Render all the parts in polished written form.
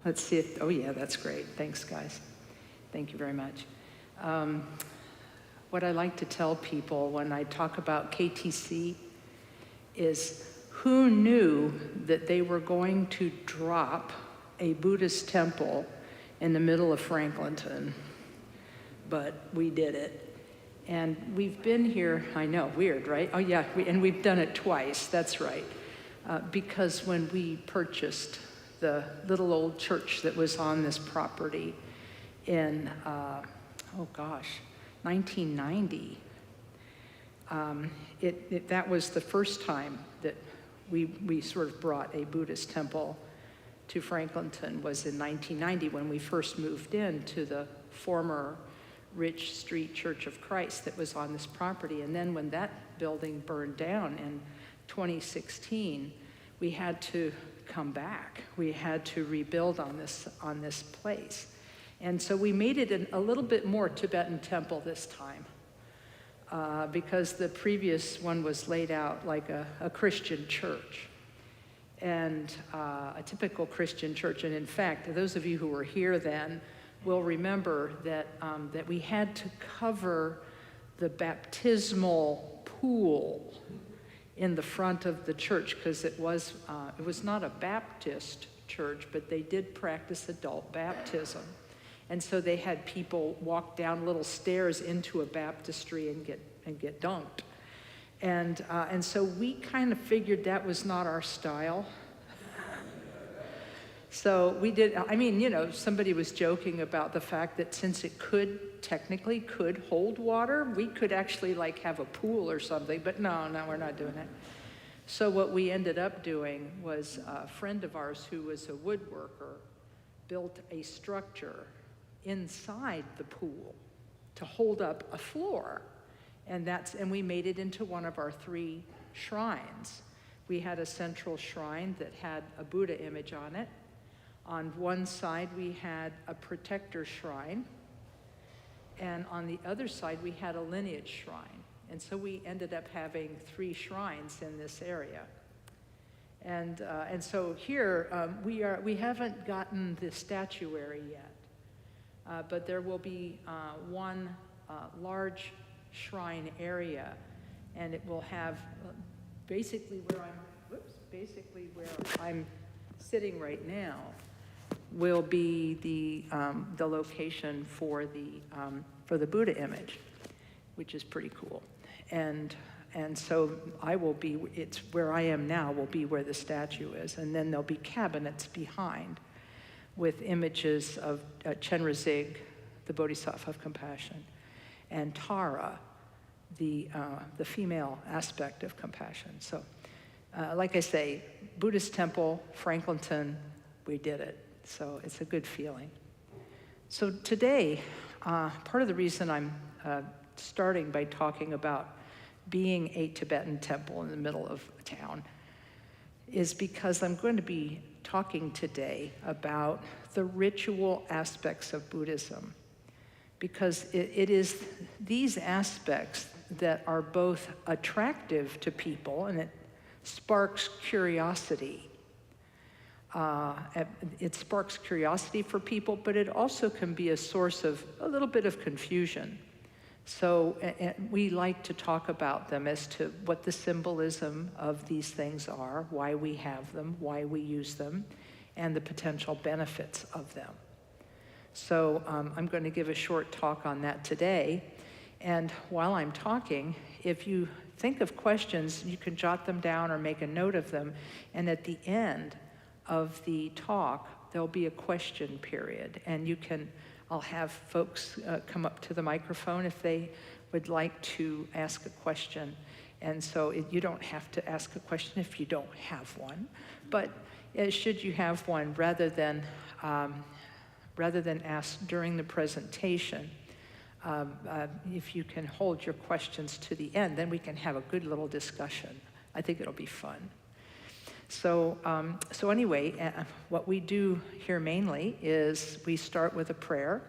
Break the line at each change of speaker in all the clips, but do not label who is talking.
Let's see if, oh yeah, that's great. Thanks, guys. Thank you very much. What I like to tell people when I talk about KTC is, who knew that they were going to drop a Buddhist temple in the middle of Franklinton? But we did it. And we've been here, I know, weird, right? Oh yeah, and we've done it twice, that's right. Because when we purchased the little old church that was on this property in, 1990, that was the first time that we sort of brought a Buddhist temple to Franklinton, was in 1990 when we first moved into the former Rich Street Church of Christ that was on this property. And then when that building burned down in 2016, we had to come back. We had to rebuild on this place. And so we made it a little bit more Tibetan temple this time, because the previous one was laid out like a Christian church, and a typical Christian church. And in fact, those of you who were here then will remember that we had to cover the baptismal pool in the front of the church, because it was not a Baptist church, but they did practice adult baptism. And so they had people walk down little stairs into a baptistry and get dunked. And so we kind of figured that was not our style. So we did, somebody was joking about the fact that since it technically could hold water, we could actually like have a pool or something, but no, we're not doing that. So what we ended up doing was a friend of ours who was a woodworker built a structure inside the pool to hold up a floor. And we made it into one of our 3 shrines. We had a central shrine that had a Buddha image on it. On one side, we had a protector shrine. And on the other side, we had a lineage shrine. And so we ended up having 3 shrines in this area. And so here, we haven't gotten the statuary yet. But there will be one large shrine area, and it will have basically where I'm sitting right now will be the location for the Buddha image, which is pretty cool. And so it's where I am now will be where the statue is, and then there'll be cabinets behind with images of Chenrezig, the Bodhisattva of compassion, and Tara, the female aspect of compassion. So, like I say, Buddhist temple, Franklinton, we did it. So it's a good feeling. So today, part of the reason I'm starting by talking about being a Tibetan temple in the middle of town is because I'm going to be talking today about the ritual aspects of Buddhism, because it is these aspects that are both attractive to people, and it sparks curiosity. It sparks curiosity for people, but it also can be a source of a little bit of confusion. So we like to talk about them as to what the symbolism of these things are, why we have them, why we use them, and the potential benefits of them. So I'm going to give a short talk on that today. And while I'm talking, if you think of questions, you can jot them down or make a note of them. And at the end of the talk, there'll be a question period. And I'll have folks come up to the microphone if they would like to ask a question. And so you don't have to ask a question if you don't have one. But should you have one, rather than ask during the presentation, if you can hold your questions to the end, then we can have a good little discussion. I think it'll be fun. So anyway, what we do here mainly is we start with a prayer.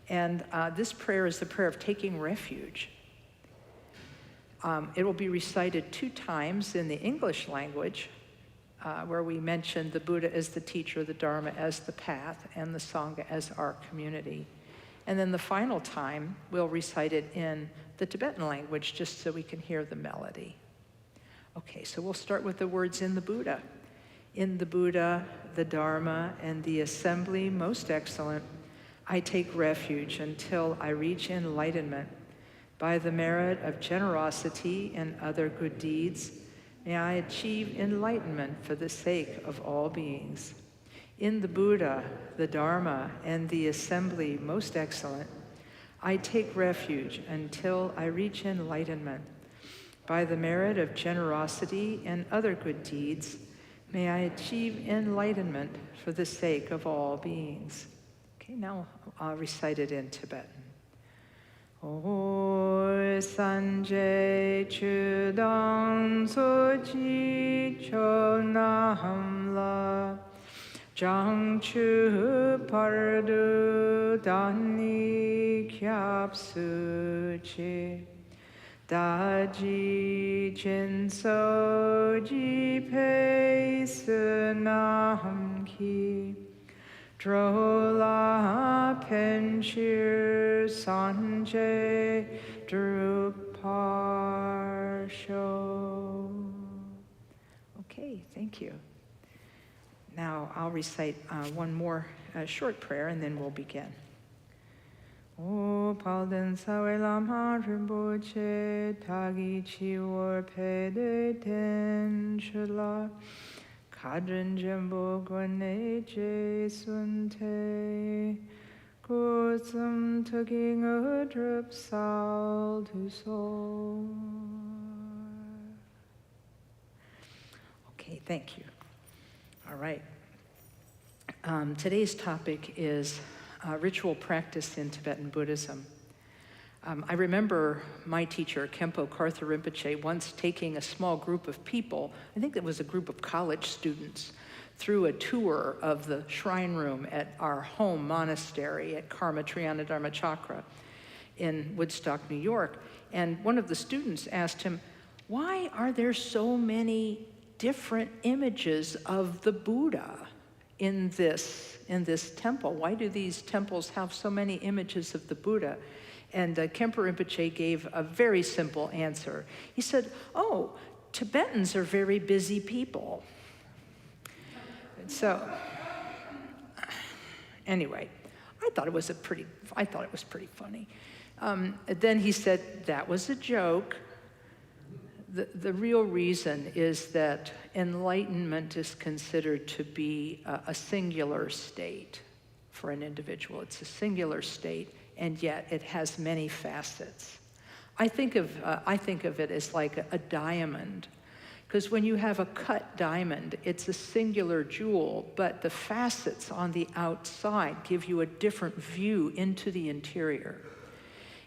And this prayer is the prayer of taking refuge. It will be recited 2 times in the English language, where we mentioned the Buddha as the teacher, the Dharma as the path, and the Sangha as our community. And then the final time, we'll recite it in the Tibetan language just so we can hear the melody. Okay, so we'll start with the words in the Buddha. In the Buddha, the Dharma, and the assembly most excellent, I take refuge until I reach enlightenment. By the merit of generosity and other good deeds, may I achieve enlightenment for the sake of all beings. In the Buddha, the Dharma, and the assembly most excellent, I take refuge until I reach enlightenment. By the merit of generosity and other good deeds, may I achieve enlightenment for the sake of all beings. Okay, now I'll recite it in Tibetan. O Sanjay Chudang Sochi Chonam La Jang Chu Pardu Dani Kyap Suchi Daji Jinso Ji Pe Sunam Ki Drola Penchir Sanjay Druparsho. Okay, thank you. Now I'll recite one more short prayer and then we'll begin. O Palden Sawe Lama Rinpoche Tagi Chiwar Pede Ten Shula Kadran Jembo Gwane Je Sunte Kusum Tuking Udrup Sal to Soul. Okay, thank you. All right. Today's topic is ritual practice in Tibetan Buddhism. I remember my teacher, Khenpo Karthar Rinpoche, once taking a small group of people, I think it was a group of college students, through a tour of the shrine room at our home monastery at Karma Triana Dharma Chakra in Woodstock, New York. And one of the students asked him, why are there so many different images of the Buddha in this temple? Why do these temples have so many images of the Buddha? And Khenpo Rinpoche gave a very simple answer. He said, oh, Tibetans are very busy people. So, anyway, I thought it was pretty funny. Then he said, that was a joke. The real reason is that enlightenment is considered to be a singular state for an individual. It's a singular state, and yet it has many facets. I think of it as like a diamond, because when you have a cut diamond, it's a singular jewel, but the facets on the outside give you a different view into the interior.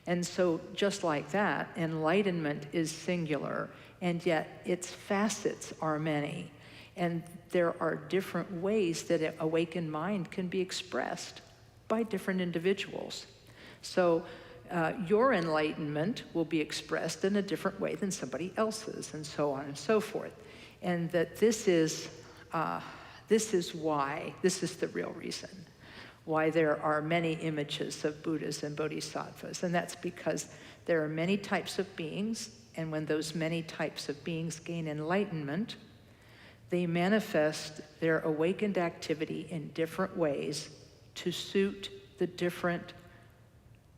And so just like that, enlightenment is singular, and yet its facets are many. And there are different ways that an awakened mind can be expressed by different individuals. So your enlightenment will be expressed in a different way than somebody else's, and so on and so forth. And that this is the real reason why there are many images of Buddhas and Bodhisattvas. And that's because there are many types of beings, and when those many types of beings gain enlightenment, they manifest their awakened activity in different ways to suit the different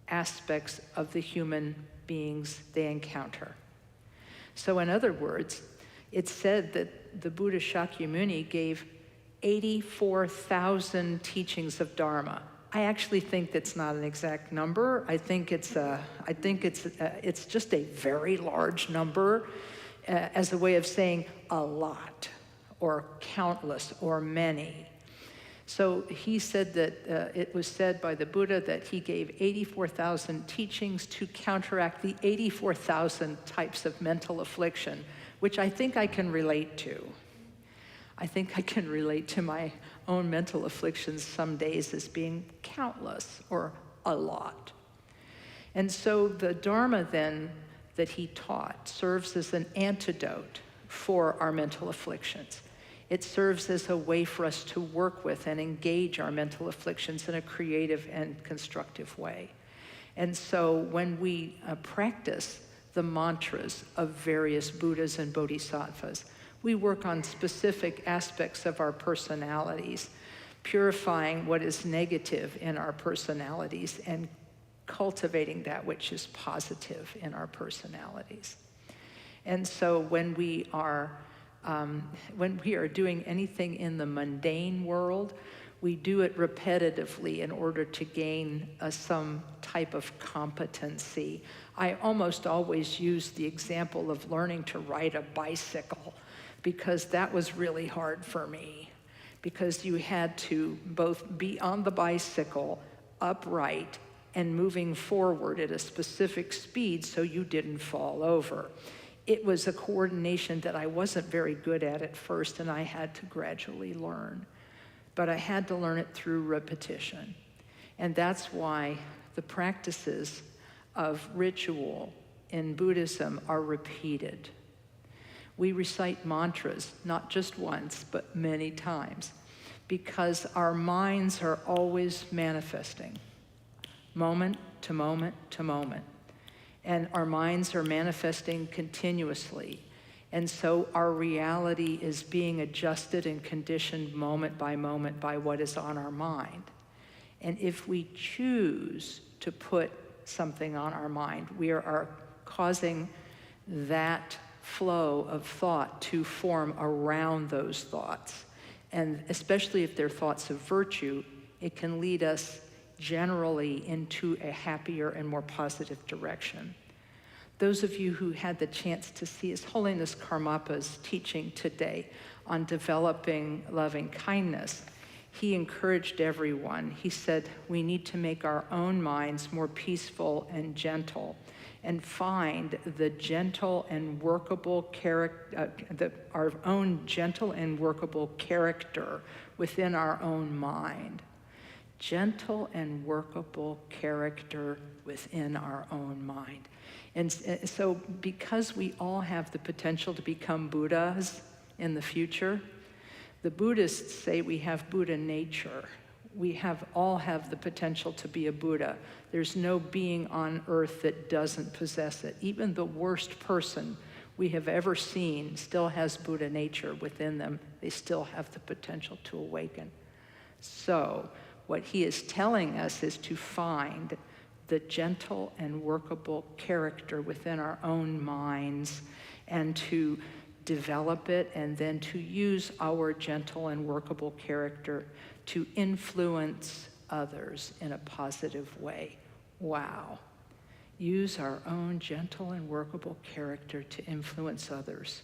aspects of the human beings they encounter. So in other words, it's said that the Buddha Shakyamuni gave 84,000 teachings of Dharma. I actually think that's not an exact number. I think it's just a very large number as a way of saying a lot, or countless, or many. So he said that it was said by the Buddha that he gave 84,000 teachings to counteract the 84,000 types of mental affliction, which I think I can relate to. I think I can relate to my own mental afflictions some days as being countless or a lot. And so the Dharma then that he taught serves as an antidote for our mental afflictions. It serves as a way for us to work with and engage our mental afflictions in a creative and constructive way. And so when we practice the mantras of various Buddhas and Bodhisattvas, we work on specific aspects of our personalities, purifying what is negative in our personalities and cultivating that which is positive in our personalities. And so when we are doing anything in the mundane world, we do it repetitively in order to gain some type of competency. I almost always use the example of learning to ride a bicycle, because that was really hard for me, because you had to both be on the bicycle, upright, and moving forward at a specific speed so you didn't fall over. It was a coordination that I wasn't very good at first, and I had to gradually learn. But I had to learn it through repetition. And that's why the practices of ritual in Buddhism are repeated. We recite mantras, not just once, but many times, because our minds are always manifesting, moment to moment to moment. And our minds are manifesting continuously. And so our reality is being adjusted and conditioned moment by what is on our mind. And if we choose to put something on our mind, we are causing that flow of thought to form around those thoughts. And especially if they're thoughts of virtue, it can lead us generally into a happier and more positive direction. Those of you who had the chance to see His Holiness Karmapa's teaching today on developing loving kindness, he encouraged everyone. He said, we need to make our own minds more peaceful and gentle, and find the gentle and workable character, our own gentle and workable character within our own mind. Gentle and workable character within our own mind. And so because we all have the potential to become Buddhas in the future, the Buddhists say we have Buddha nature. We all have the potential to be a Buddha. There's no being on earth that doesn't possess it. Even the worst person we have ever seen still has Buddha nature within them. They still have the potential to awaken. So what he is telling us is to find the gentle and workable character within our own minds, and to develop it, and then to use our gentle and workable character to influence others in a positive way. Wow. Use our own gentle and workable character to influence others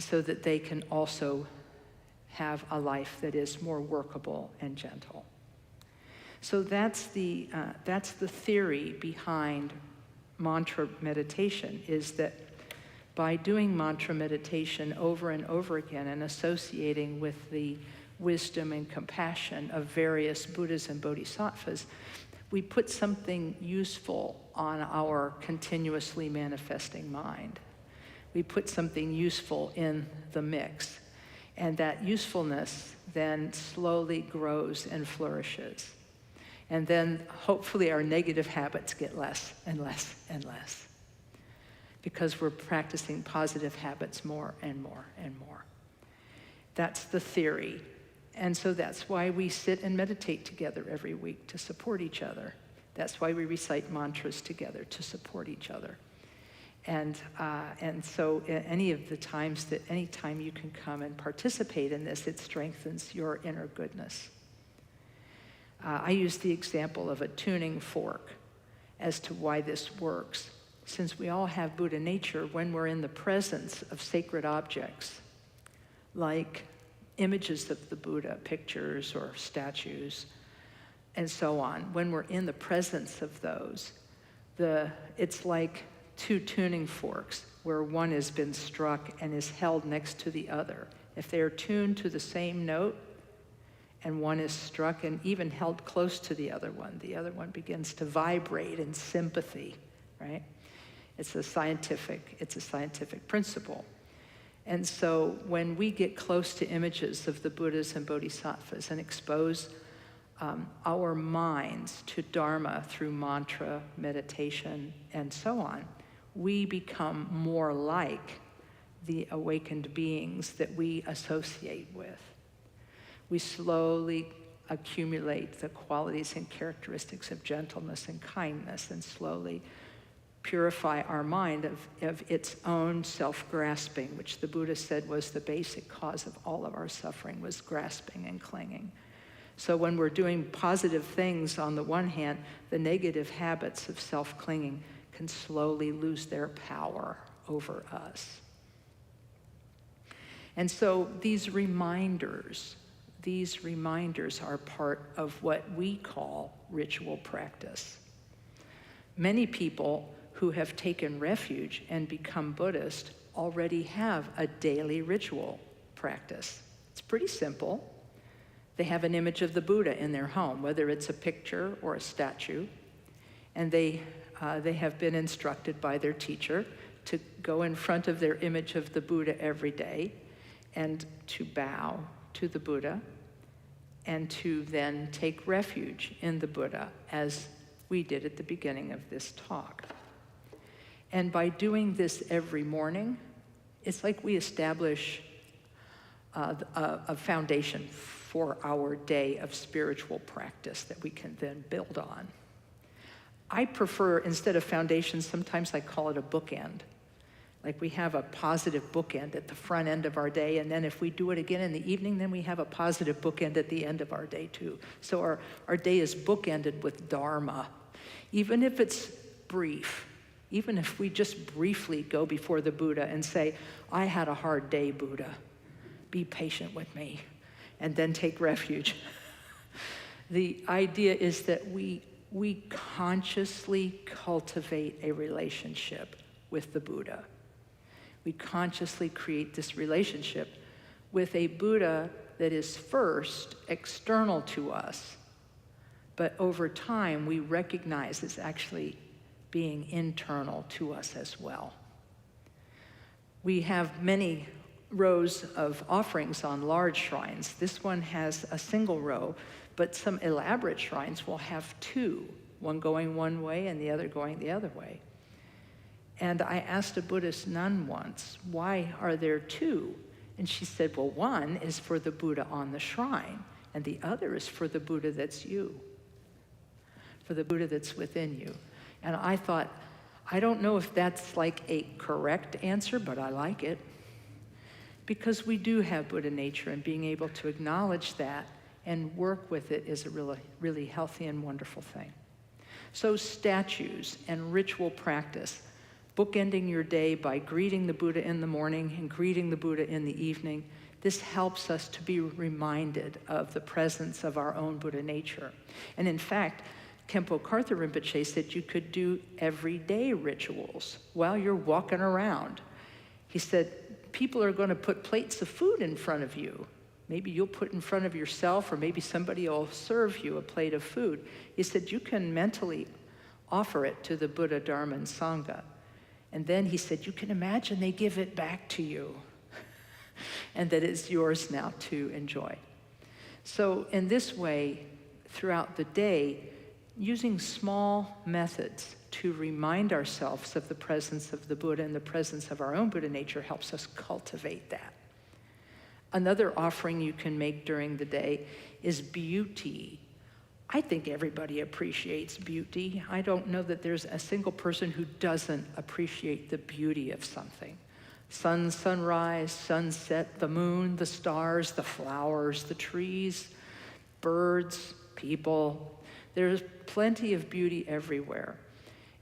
so that they can also have a life that is more workable and gentle. So that's the theory behind mantra meditation, is that by doing mantra meditation over and over again and associating with the wisdom and compassion of various Buddhas and Bodhisattvas, we put something useful on our continuously manifesting mind. We put something useful in the mix, and that usefulness then slowly grows and flourishes. And then hopefully our negative habits get less and less and less, because we're practicing positive habits more and more and more. That's the theory. And so that's why we sit and meditate together every week, to support each other. That's why we recite mantras together, to support each other. And so anytime you can come and participate in this, it strengthens your inner goodness. I use the example of a tuning fork as to why this works. Since we all have Buddha nature, when we're in the presence of sacred objects, like images of the Buddha, pictures or statues, and so on, when we're in the presence of those, it's like two tuning forks where one has been struck and is held next to the other. If they are tuned to the same note, and one is struck and even held close to the other one begins to vibrate in sympathy, right? It's a scientific principle. And so when we get close to images of the Buddhas and Bodhisattvas and expose our minds to Dharma through mantra, meditation, and so on, we become more like the awakened beings that we associate with. We slowly accumulate the qualities and characteristics of gentleness and kindness, and slowly purify our mind of its own self-grasping, which the Buddha said was the basic cause of all of our suffering, was grasping and clinging. So when we're doing positive things, on the one hand, the negative habits of self-clinging can slowly lose their power over us. And so these reminders are part of what we call ritual practice. Many people who have taken refuge and become Buddhist already have a daily ritual practice. It's pretty simple. They have an image of the Buddha in their home, whether it's a picture or a statue, and they have been instructed by their teacher to go in front of their image of the Buddha every day and to bow to the Buddha and to then take refuge in the Buddha, as we did at the beginning of this talk. And by doing this every morning, it's like we establish a foundation for our day of spiritual practice that we can then build on. I prefer, instead of foundation, sometimes I call it a bookend. Like we have a positive bookend at the front end of our day, and then if we do it again in the evening, then we have a positive bookend at the end of our day too. So our day is bookended with Dharma, even if it's brief. Even if we just briefly go before the Buddha and say, I had a hard day, Buddha. Be patient with me. And then take refuge. The idea is that we consciously cultivate a relationship with the Buddha. We consciously create this relationship with a Buddha that is first external to us, but over time we recognize it's actually being internal to us as well. We have many rows of offerings on large shrines. This one has a single row, but some elaborate shrines will have two, one going one way and the other going the other way. And I asked a Buddhist nun once, why are there two? And she said, well, one is for the Buddha on the shrine, and the other is for the Buddha that's you, for the Buddha that's within you. And I thought, I don't know if that's like a correct answer, but I like it. Because we do have Buddha nature, and being able to acknowledge that and work with it is a really, really healthy and wonderful thing. So statues and ritual practice, bookending your day by greeting the Buddha in the morning and greeting the Buddha in the evening, this helps us to be reminded of the presence of our own Buddha nature. And in fact, Khenpo Karthar Rinpoche said you could do everyday rituals while you're walking around. He said, people are going to put plates of food in front of you. Maybe you'll put in front of yourself, or maybe somebody will serve you a plate of food. He said, you can mentally offer it to the Buddha, Dharma, and Sangha. And then he said, you can imagine they give it back to you and that it's yours now to enjoy. So in this way, throughout the day, using small methods to remind ourselves of the presence of the Buddha and the presence of our own Buddha nature helps us cultivate that. Another offering you can make during the day is beauty. I think everybody appreciates beauty. I don't know that there's a single person who doesn't appreciate the beauty of something. Sun, sunrise, sunset, the moon, the stars, the flowers, the trees, birds, people. There's plenty of beauty everywhere.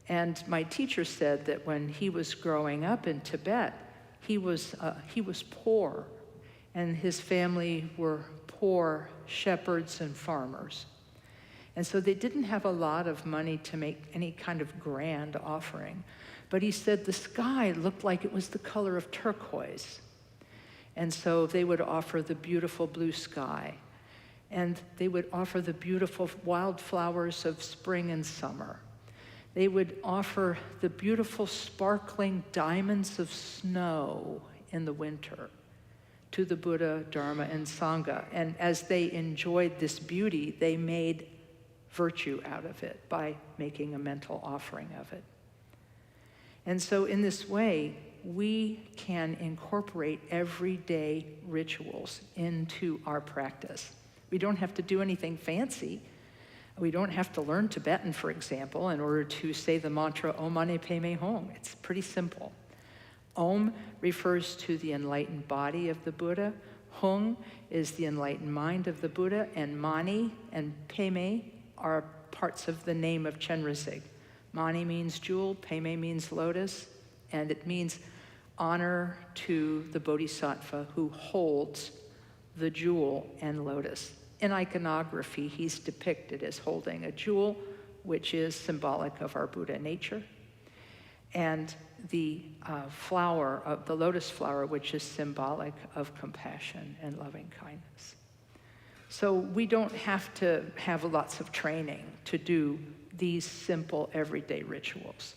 And my teacher said that when he was growing up in Tibet, he was poor, and his family were poor shepherds and farmers. And so they didn't have a lot of money to make any kind of grand offering. But he said the sky looked like it was the color of turquoise. And so they would offer the beautiful blue sky. And they would offer the beautiful wildflowers of spring and summer. They would offer the beautiful sparkling diamonds of snow in the winter to the Buddha, Dharma, and Sangha. And as they enjoyed this beauty, they made virtue out of it by making a mental offering of it. And so in this way, we can incorporate everyday rituals into our practice. We don't have to do anything fancy. We don't have to learn Tibetan, for example, in order to say the mantra Om Mani Padme Hum. It's pretty simple. Om refers to the enlightened body of the Buddha. Hung is the enlightened mind of the Buddha. And Mani and Padme are parts of the name of Chenrezig. Mani means jewel, Padme means lotus, and it means honor to the bodhisattva who holds the jewel and lotus. In iconography, he's depicted as holding a jewel, which is symbolic of our Buddha nature, and the flower, of the lotus flower, which is symbolic of compassion and loving kindness. So we don't have to have lots of training to do these simple everyday rituals.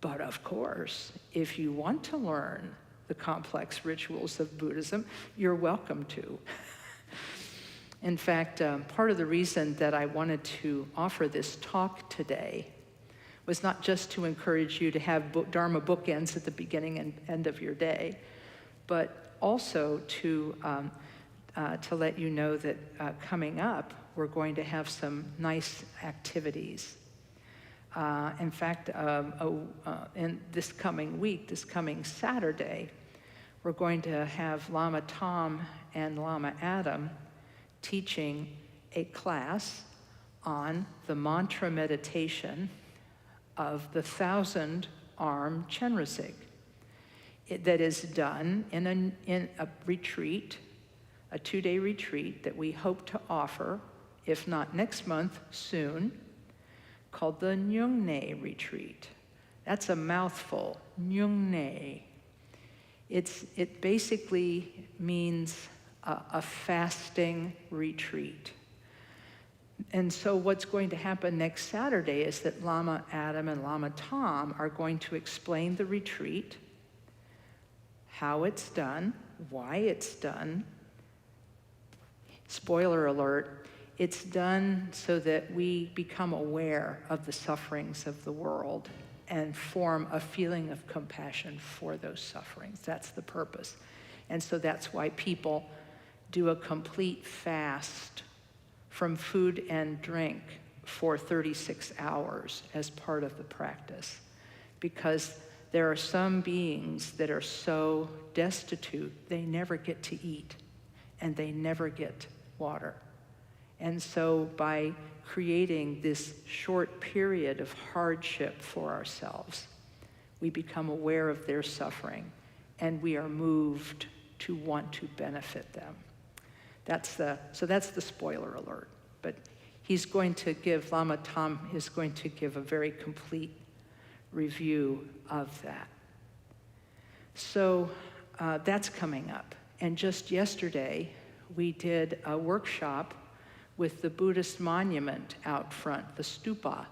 But of course, if you want to learn the complex rituals of Buddhism, you're welcome to. In fact, part of the reason that I wanted to offer this talk today was not just to encourage you to have Dharma bookends at the beginning and end of your day, but also to let you know that coming up, we're going to have some nice activities. In fact, in this coming week, this coming Saturday, we're going to have Lama Tom and Lama Adam teaching a class on the mantra meditation of the 1,000-arm Chenrezig. That is done in a retreat, a 2-day retreat that we hope to offer, if not next month, soon, called the Nyungne retreat. That's a mouthful, Nyungne. It basically means a fasting retreat. And so what's going to happen next Saturday is that Lama Adam and Lama Tom are going to explain the retreat, how it's done, why it's done. Spoiler alert, it's done so that we become aware of the sufferings of the world and form a feeling of compassion for those sufferings. That's the purpose. And so that's why people do a complete fast from food and drink for 36 hours as part of the practice. Because there are some beings that are so destitute, they never get to eat and they never get water. And so by creating this short period of hardship for ourselves, we become aware of their suffering and we are moved to want to benefit them. So that's the spoiler alert. But Lama Tom is going to give a very complete review of that. So that's coming up. And just yesterday, we did a workshop with the Buddhist monument out front, the stupa.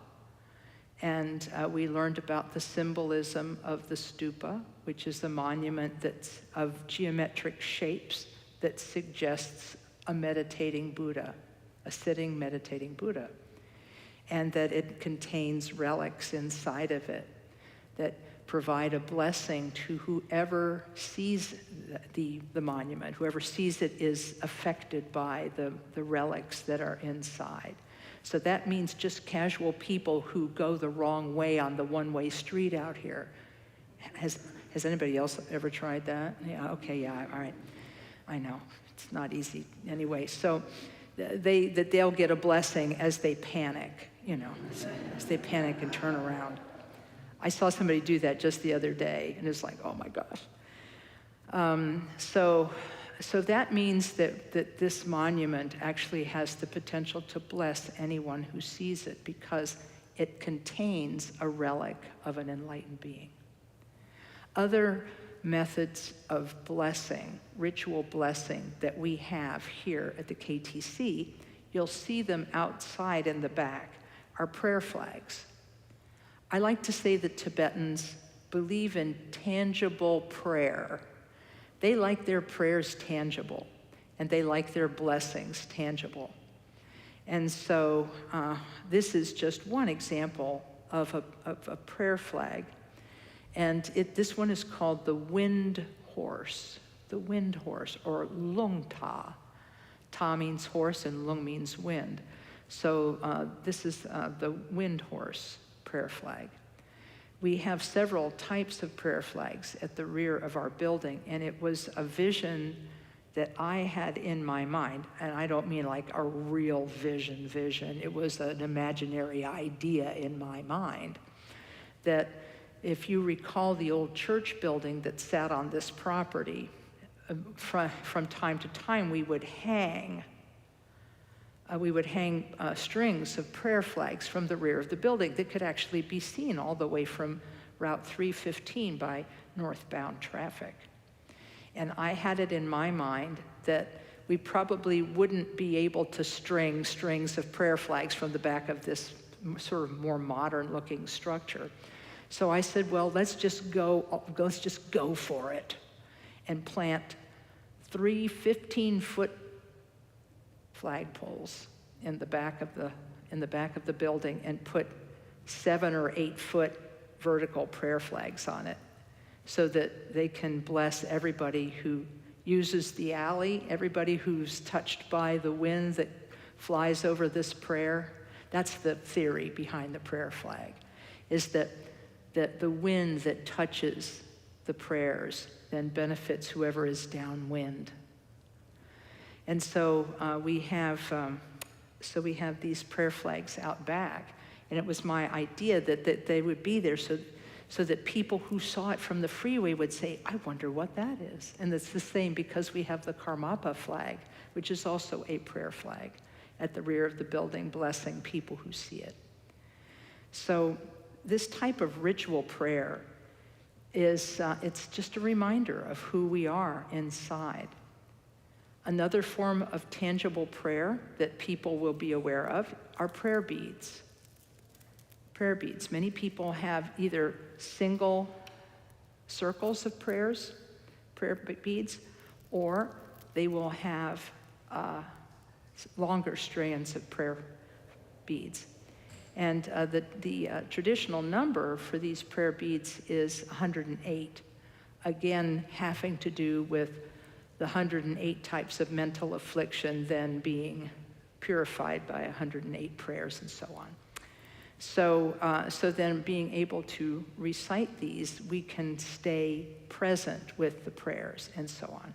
And we learned about the symbolism of the stupa, which is a monument that's of geometric shapes that suggests a meditating Buddha, a sitting meditating Buddha. And that it contains relics inside of it that provide a blessing to whoever sees the monument. Whoever sees it is affected by the relics that are inside. So that means just casual people who go the wrong way on the one-way street out here. Has anybody else ever tried that? Yeah, okay, yeah, all right. I know, it's not easy anyway. So they'll get a blessing as they panic, as they panic and turn around. I saw somebody do that just the other day, and it's like, oh my gosh. So that means that this monument actually has the potential to bless anyone who sees it because it contains a relic of an enlightened being. Other methods of blessing, ritual blessing that we have here at the KTC, you'll see them outside in the back, are prayer flags. I like to say that Tibetans believe in tangible prayer They like their prayers tangible, and they like their blessings tangible. And so this is just one example of a prayer flag. And this one is called the wind horse, or lung ta. Ta means horse and lung means wind. So this is the wind horse prayer flag. We have several types of prayer flags at the rear of our building, and it was a vision that I had in my mind, and I don't mean like a real vision. It was an imaginary idea in my mind that if you recall the old church building that sat on this property, from time to time we would hang strings of prayer flags from the rear of the building that could actually be seen all the way from Route 315 by northbound traffic. And I had it in my mind that we probably wouldn't be able to string strings of prayer flags from the back of this sort of more modern-looking structure. So I said, well, let's just go for it and plant 3 15-foot flagpoles in the back of the building and put 7 or 8 foot vertical prayer flags on it, so that they can bless everybody who uses the alley, everybody who's touched by the wind that flies over this prayer. That's the theory behind the prayer flag, is that the wind that touches the prayers then benefits whoever is downwind. And so we have these prayer flags out back, and it was my idea that they would be there so that people who saw it from the freeway would say, I wonder what that is. And it's the same because we have the Karmapa flag, which is also a prayer flag at the rear of the building, blessing people who see it. So this type of ritual prayer is, it's just a reminder of who we are inside. Another form of tangible prayer that people will be aware of are prayer beads. Prayer beads. Many people have either single circles of prayer beads, or they will have longer strands of prayer beads. And the traditional number for these prayer beads is 108, again having to do with the 108 types of mental affliction then being purified by 108 prayers and so on. So then being able to recite these, we can stay present with the prayers and so on.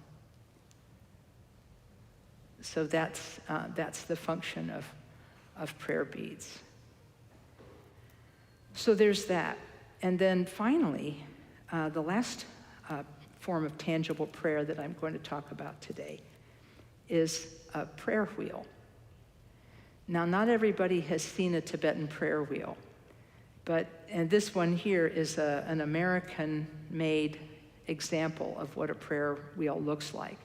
So that's the function of prayer beads. So there's that. And then finally, the last form of tangible prayer that I'm going to talk about today is a prayer wheel. Now, not everybody has seen a Tibetan prayer wheel, and this one here is an American-made example of what a prayer wheel looks like.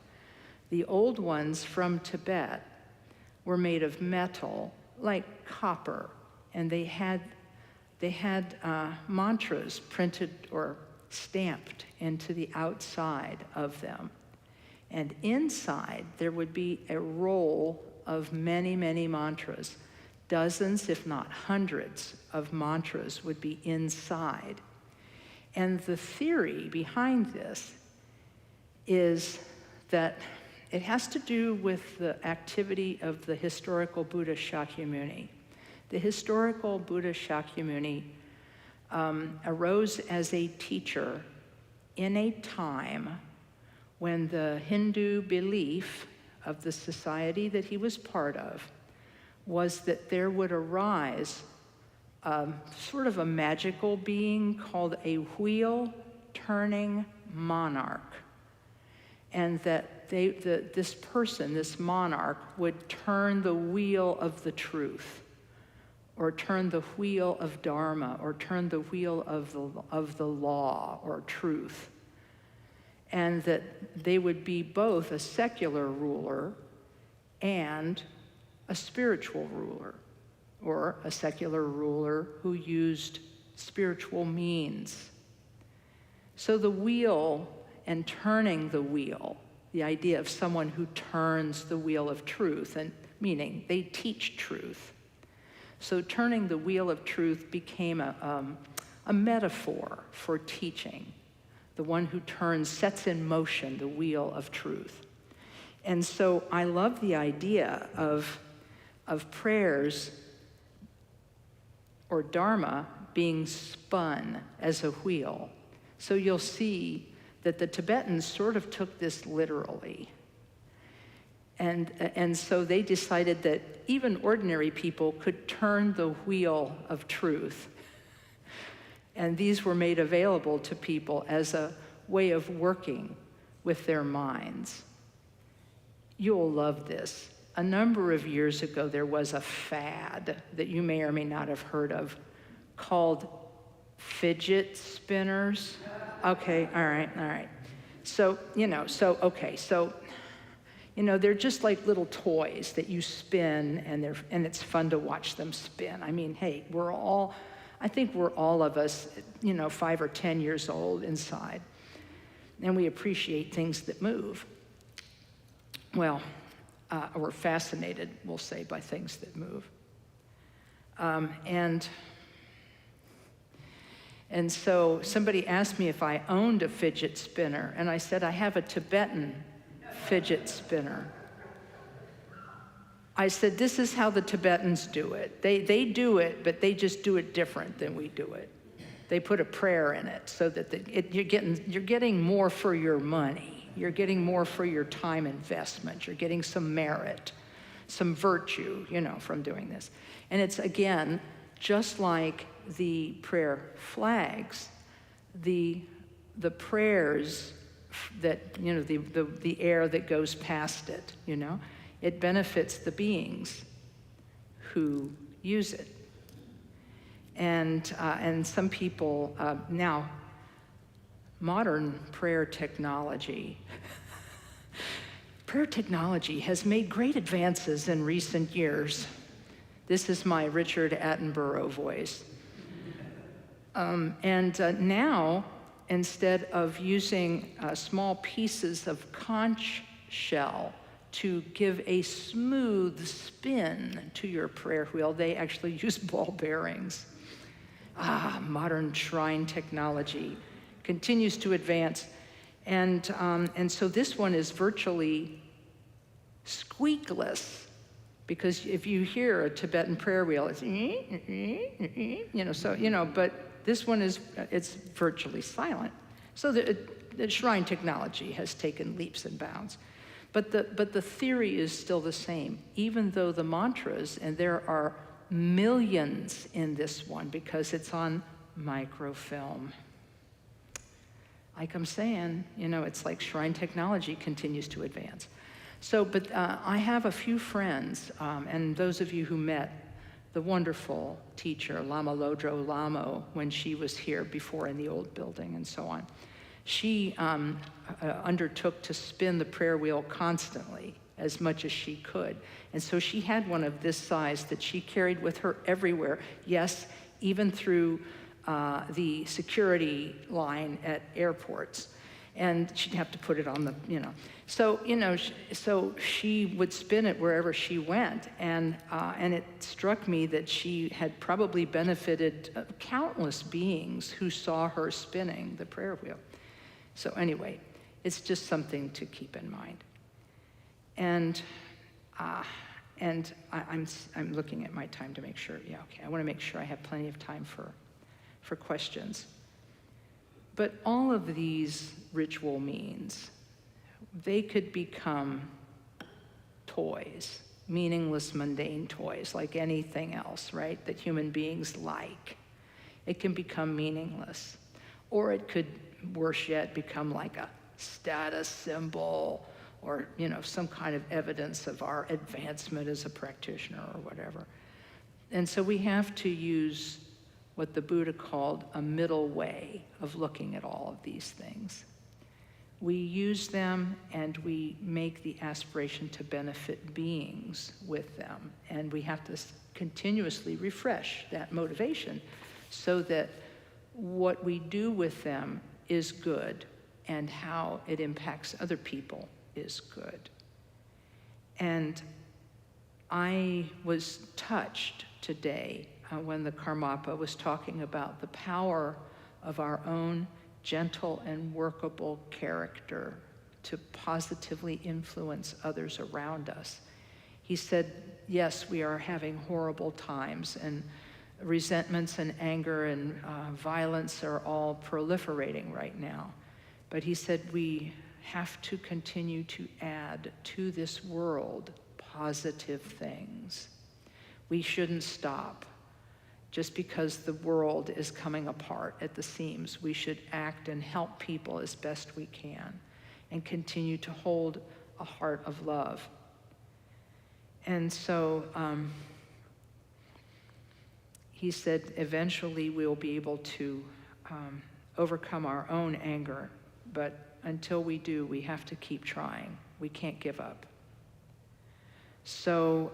The old ones from Tibet were made of metal, like copper, and they had mantras printed or stamped into the outside of them. And inside, there would be a roll of many, many mantras. Dozens, if not hundreds, of mantras would be inside. And the theory behind this is that it has to do with the activity of the historical Buddha Shakyamuni. The historical Buddha Shakyamuni arose as a teacher in a time when the Hindu belief of the society that he was part of was that there would arise sort of a magical being called a wheel-turning monarch, and that this person, this monarch, would turn the wheel of the truth, or turn the wheel of Dharma, or turn the wheel of the law or truth. And that they would be both a secular ruler and a spiritual ruler, or a secular ruler who used spiritual means. So the wheel and turning the wheel, the idea of someone who turns the wheel of truth, and meaning they teach truth. So turning the wheel of truth became a metaphor for teaching. The one who turns, sets in motion the wheel of truth. And so I love the idea of prayers or dharma being spun as a wheel. So you'll see that the Tibetans sort of took this literally. And so they decided that even ordinary people could turn the wheel of truth. And these were made available to people as a way of working with their minds. You'll love this. A number of years ago, there was a fad that you may or may not have heard of called fidget spinners. Okay, all right. So, they're just like little toys that you spin, and it's fun to watch them spin. I mean, hey, I think we're all of us, 5 or 10 years old inside, and we appreciate things that move. Well, we're fascinated, we'll say, by things that move. And so somebody asked me if I owned a fidget spinner, and I said, I have a Tibetan fidget spinner. I said, this is how the Tibetans do it. They do it, but they just do it different than we do it. They put a prayer in it so that you're getting more for your money. You're getting more for your time investment. You're getting some merit, some virtue, from doing this. And it's, again, just like the prayer flags, the prayers that, the air that goes past it, it benefits the beings who use it. And some people, now, modern prayer technology has made great advances in recent years. This is my Richard Attenborough voice. Now, instead of using small pieces of conch shell to give a smooth spin to your prayer wheel, they actually use ball bearings. Modern shrine technology continues to advance. And so this one is virtually squeakless, because if you hear a Tibetan prayer wheel, it's, but this one it's virtually silent. So the shrine technology has taken leaps and bounds. But the theory is still the same, even though the mantras, and there are millions in this one because it's on microfilm. Like I'm saying, it's like shrine technology continues to advance. So, but I have a few friends, and those of you who met the wonderful teacher, Lama Lodro Lamo, when she was here before in the old building and so on. She undertook to spin the prayer wheel constantly, as much as she could. And so she had one of this size that she carried with her everywhere. Yes, even through the security line at airports. And she'd have to put it on the, So, so she would spin it wherever she went. And it struck me that she had probably benefited countless beings who saw her spinning the prayer wheel. So anyway, it's just something to keep in mind. And I'm looking at my time to make sure, I want to make sure I have plenty of time for questions. But all of these ritual means, they could become toys, meaningless, mundane toys, like anything else, right, that human beings like. It can become meaningless. Or it could, worse yet, become like a status symbol, or some kind of evidence of our advancement as a practitioner or whatever. And so we have to use what the Buddha called a middle way of looking at all of these things. We use them and we make the aspiration to benefit beings with them. And we have to continuously refresh that motivation so that what we do with them is good and how it impacts other people is good. And I was touched today when the Karmapa was talking about the power of our own gentle and workable character to positively influence others around us. He said, yes, we are having horrible times, and resentments and anger and violence are all proliferating right now. But he said we have to continue to add to this world positive things. We shouldn't stop just because the world is coming apart at the seams. We should act and help people as best we can and continue to hold a heart of love. And so he said eventually we'll be able to overcome our own anger, but until we do, we have to keep trying. We can't give up. So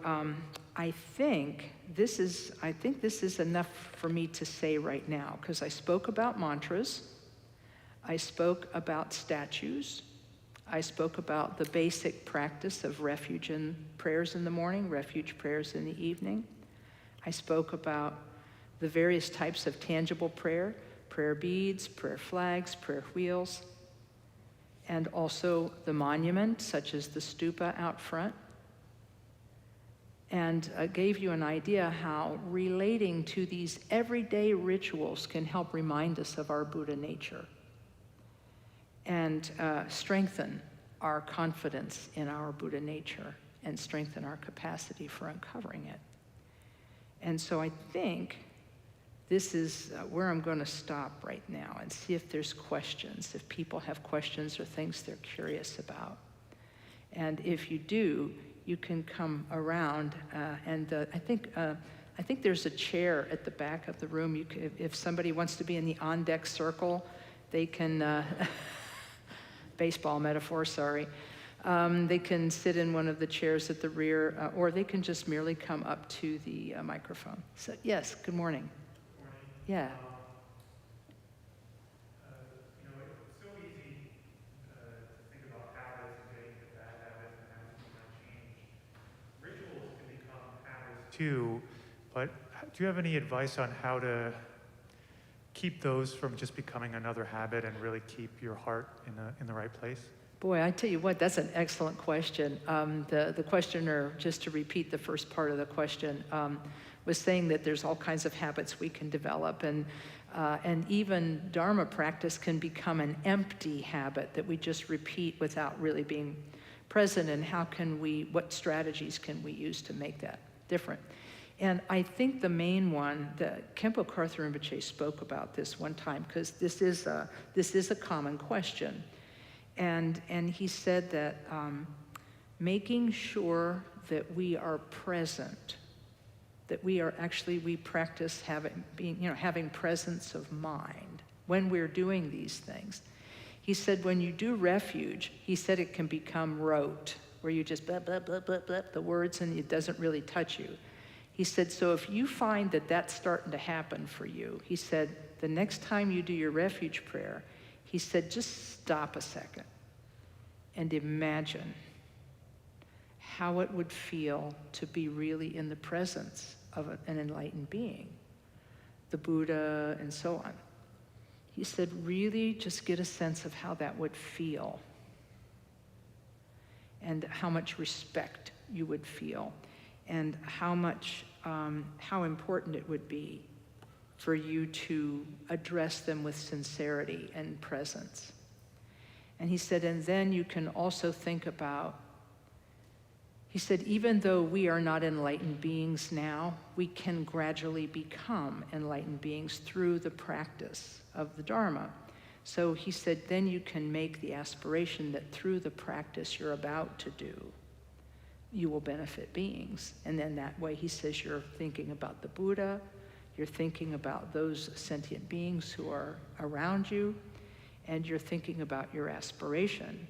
I think this is enough for me to say right now, because I spoke about mantras, I spoke about statues, I spoke about the basic practice of refuge and prayers in the morning, refuge prayers in the evening. I spoke about the various types of tangible prayer, prayer beads, prayer flags, prayer wheels, and also the monument, such as the stupa out front. And gave you an idea how relating to these everyday rituals can help remind us of our Buddha nature and strengthen our confidence in our Buddha nature and strengthen our capacity for uncovering it. And so I think this is where I'm going to stop right now and see if there's questions, if people have questions or things they're curious about. And if you do, you can come around, and I think there's a chair at the back of the room. You can, if somebody wants to be in the on-deck circle, they can, baseball metaphor, sorry. They can sit in one of the chairs at the rear, or they can just merely come up to the microphone. So, yes, good morning.
Good morning.
Yeah.
It's so easy to think about habits and getting into bad habits and habits we might change. Rituals can become habits too, but do you have any advice on how to keep those from just becoming another habit and really keep your heart in the right place?
Boy, I tell you what, that's an excellent question. The questioner, just to repeat the first part of the question, was saying that there's all kinds of habits we can develop, and even Dharma practice can become an empty habit that we just repeat without really being present, and what strategies can we use to make that different? And I think the main one, that Khenpo Karthar Rinpoche spoke about this one time, because this is a common question. And he said that making sure that we are present, that we practice having presence of mind when we're doing these things. He said when you do refuge, he said it can become rote, where you just blah, blah, blah, blah, blah, the words, and it doesn't really touch you. He said, so if you find that that's starting to happen for you, he said, the next time you do your refuge prayer, he said, just stop a second and imagine how it would feel to be really in the presence of an enlightened being, the Buddha, and so on. He said, really just get a sense of how that would feel and how much respect you would feel and how important it would be for you to address them with sincerity and presence. And he said, and then you can also think about, he said, even though we are not enlightened beings now, we can gradually become enlightened beings through the practice of the Dharma. So he said, then you can make the aspiration that through the practice you're about to do, you will benefit beings. And then that way, he says, you're thinking about the Buddha, you're thinking about those sentient beings who are around you, and you're thinking about your aspiration.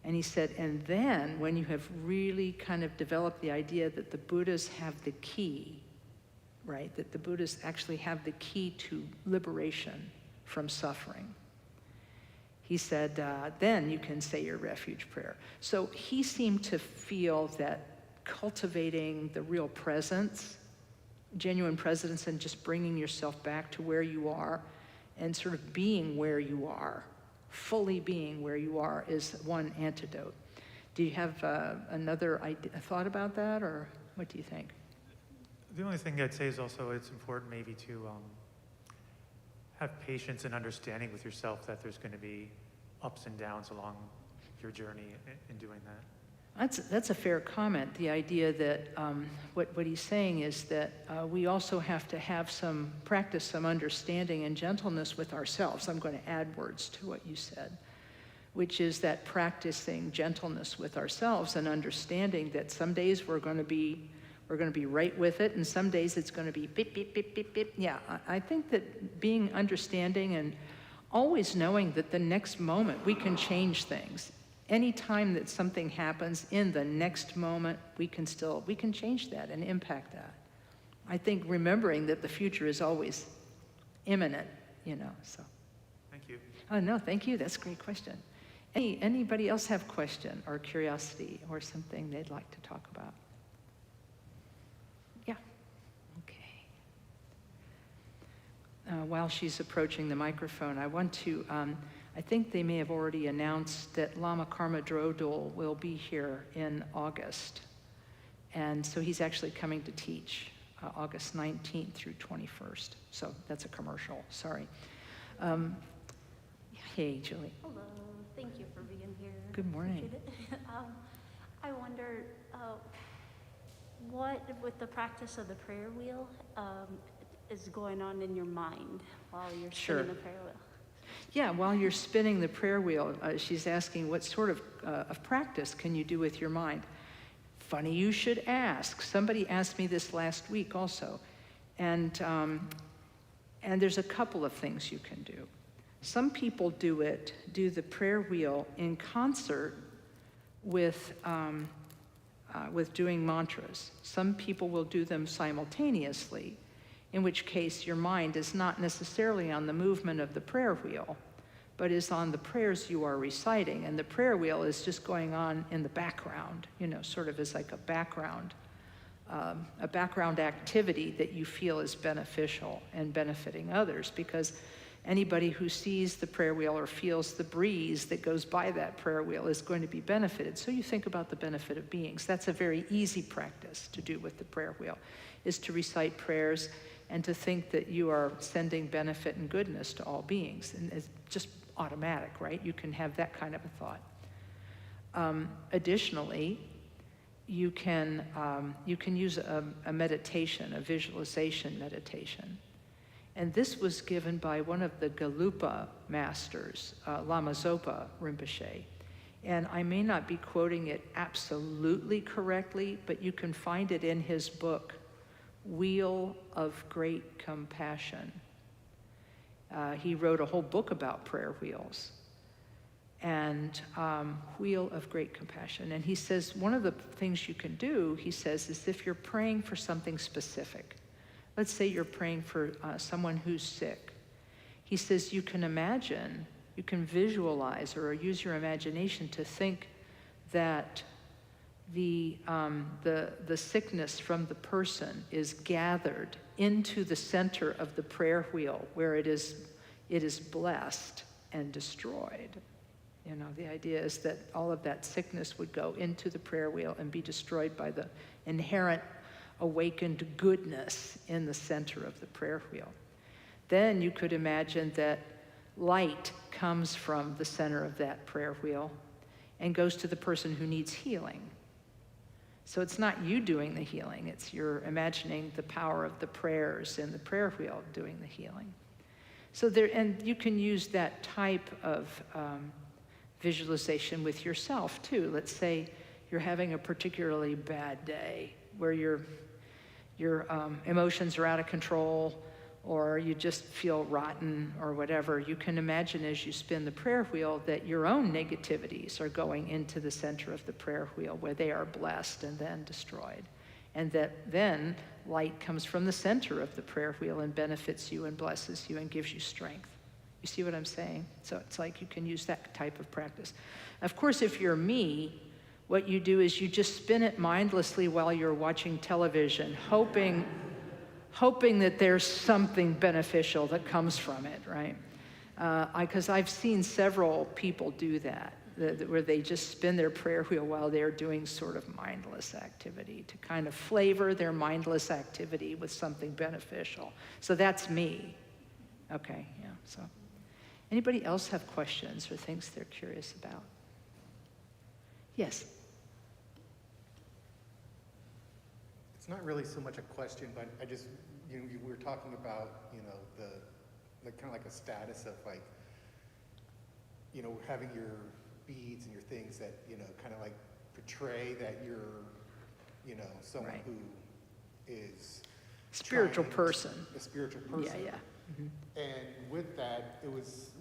And he said, and then when you have really kind of developed the idea that the Buddhas have the key, right? That the Buddhas actually have the key to liberation from suffering. He said, then you can say your refuge prayer. So he seemed to feel that cultivating the real presence, genuine presence, and just bringing yourself back to where you are and sort of being where you are, fully being where you are, is one antidote. Do you have another thought about that, or what do you think?
The only thing I'd say is also it's important maybe to have patience and understanding with yourself that there's going to be ups and downs along your journey in doing that.
That's a fair comment. The idea that what he's saying is that we also have to have some practice, some understanding and gentleness with ourselves. I'm going to add words to what you said, which is that practicing gentleness with ourselves and understanding that some days we're going to be right with it, and some days it's going to be beep, beep, beep, beep, beep. Yeah, I think that being understanding and always knowing that the next moment we can change things. Anytime that something happens in the next moment, we can change that and impact that. I think remembering that the future is always imminent, so.
Thank you.
Oh, no, thank you. That's a great question. Anybody else have question or curiosity or something they'd like to talk about? Yeah, okay. While she's approaching the microphone, I want to, I think they may have already announced that Lama Karma Drodul will be here in August. And so he's actually coming to teach August 19th through 21st. So that's a commercial, sorry. Hey, Julie.
Hello, thank you for being here.
Good morning.
Appreciate it. I wonder what, with the practice of the prayer wheel, is going on in your mind while you're spinning the prayer wheel?
Yeah, while you're spinning the prayer wheel, she's asking what sort of practice can you do with your mind? Funny you should ask. Somebody asked me this last week also. And there's a couple of things you can do. Some people do the prayer wheel in concert with doing mantras. Some people will do them simultaneously, in which case your mind is not necessarily on the movement of the prayer wheel, but is on the prayers you are reciting. And the prayer wheel is just going on in the background, sort of as like a background activity that you feel is beneficial and benefiting others, because anybody who sees the prayer wheel or feels the breeze that goes by that prayer wheel is going to be benefited. So you think about the benefit of beings. That's a very easy practice to do with the prayer wheel, is to recite prayers and to think that you are sending benefit and goodness to all beings. And it's just automatic, right? You can have that kind of a thought. Additionally, you can use a meditation, a visualization meditation. And this was given by one of the Galupa masters, Lama Zopa Rinpoche. And I may not be quoting it absolutely correctly, but you can find it in his book, Wheel of Great Compassion. He wrote a whole book about prayer wheels. And Wheel of Great Compassion. And he says one of the things you can do, he says, is if you're praying for something specific. Let's say you're praying for someone who's sick. He says you can imagine, you can visualize or use your imagination to think that the sickness from the person is gathered into the center of the prayer wheel where it is blessed and destroyed. The idea is that all of that sickness would go into the prayer wheel and be destroyed by the inherent awakened goodness in the center of the prayer wheel. Then you could imagine that light comes from the center of that prayer wheel and goes to the person who needs healing. So it's not you doing the healing, it's you're imagining the power of the prayers in the prayer wheel doing the healing. So and you can use that type of visualization with yourself too. Let's say you're having a particularly bad day where your emotions are out of control, or you just feel rotten or whatever. You can imagine as you spin the prayer wheel that your own negativities are going into the center of the prayer wheel where they are blessed and then destroyed. And that then light comes from the center of the prayer wheel and benefits you and blesses you and gives you strength. You see what I'm saying? So it's like you can use that type of practice. Of course, if you're me, what you do is you just spin it mindlessly while you're watching television, hoping that there's something beneficial that comes from it, right? Because I've seen several people do that, where they just spin their prayer wheel while they're doing sort of mindless activity to kind of flavor their mindless activity with something beneficial. So that's me. Okay, yeah, so. Anybody else have questions or things they're curious about? Yes?
It's not really so much a question, but I just, you were talking about, kind of like a status of like, having your beads and your things that, kind of like portray that you're, someone
Right.
who is
Spiritual
trying to-
person.
A spiritual person.
Yeah, yeah. Mhm.
And with that,